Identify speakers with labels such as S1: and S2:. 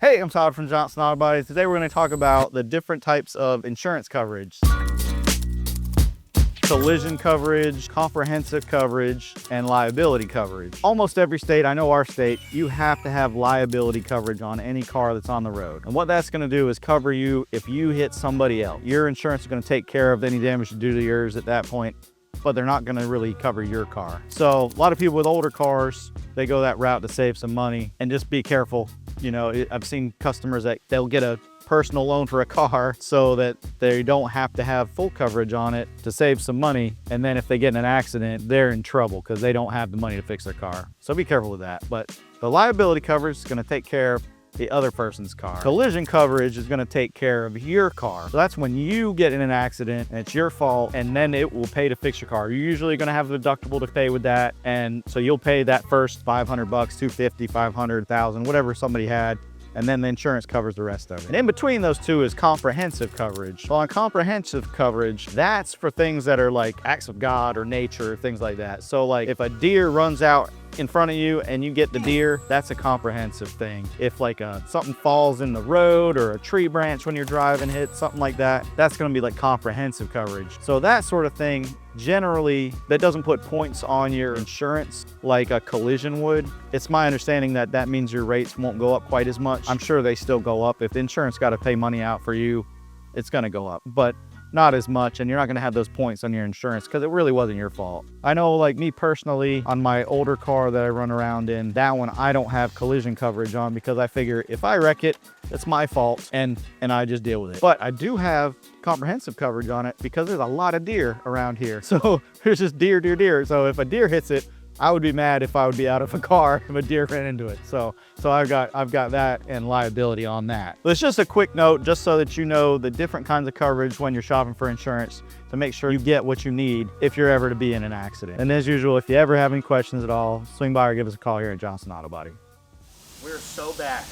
S1: Hey, I'm Todd from Johnson Auto Body. Today we're going to talk about the different types of insurance coverage. Collision coverage, comprehensive coverage, and liability coverage. Almost every state, I know our state, you have to have liability coverage on any car that's on the road. And what that's going to do is cover you if you hit somebody else. Your insurance is going to take care of any damage you do to yours at that point, but they're not going to really cover your car. So a lot of people with older cars, they go that route to save some money, and just be careful. You know, I've seen customers that they'll get a personal loan for a car so that they don't have to have full coverage on it to save some money. And then if they get in an accident, they're in trouble because they don't have the money to fix their car. So be careful with that. But the liability coverage is going to take care of the other person's car. Collision coverage is going to take care of your car. So that's when you get in an accident and it's your fault, and then it will pay to fix your car. You're usually going to have a deductible to pay with that. And so you'll pay that first $500, $250, $500, $1,000, whatever somebody had. And then the insurance covers the rest of it. And in between those two is comprehensive coverage. Well, on comprehensive coverage, that's for things that are like acts of God or nature, things like that. So like if a deer runs out in front of you and you get the deer, that's a comprehensive thing. If like something falls in the road or a tree branch when you're driving hits, something like that, that's gonna be like comprehensive coverage. So that sort of thing, generally, that doesn't put points on your insurance like a collision would. It's my understanding that that means your rates won't go up quite as much. I'm sure they still go up. If the insurance got to pay money out for you, it's gonna go up, but not as much, and you're not gonna have those points on your insurance because it really wasn't your fault. I know, like me personally, on my older car that I run around in, that one I don't have collision coverage on because I figure if I wreck it, it's my fault and I just deal with it. But I do have comprehensive coverage on it because there's a lot of deer around here. So there's just deer. So if a deer hits it, I would be mad if I would be out of a car if a deer ran into it. So I've got that and liability on that. But it's just a quick note, just so that you know the different kinds of coverage when you're shopping for insurance to make sure you get what you need if you're ever to be in an accident. And as usual, if you ever have any questions at all, swing by or give us a call here at Johnson Auto Body. We're so back.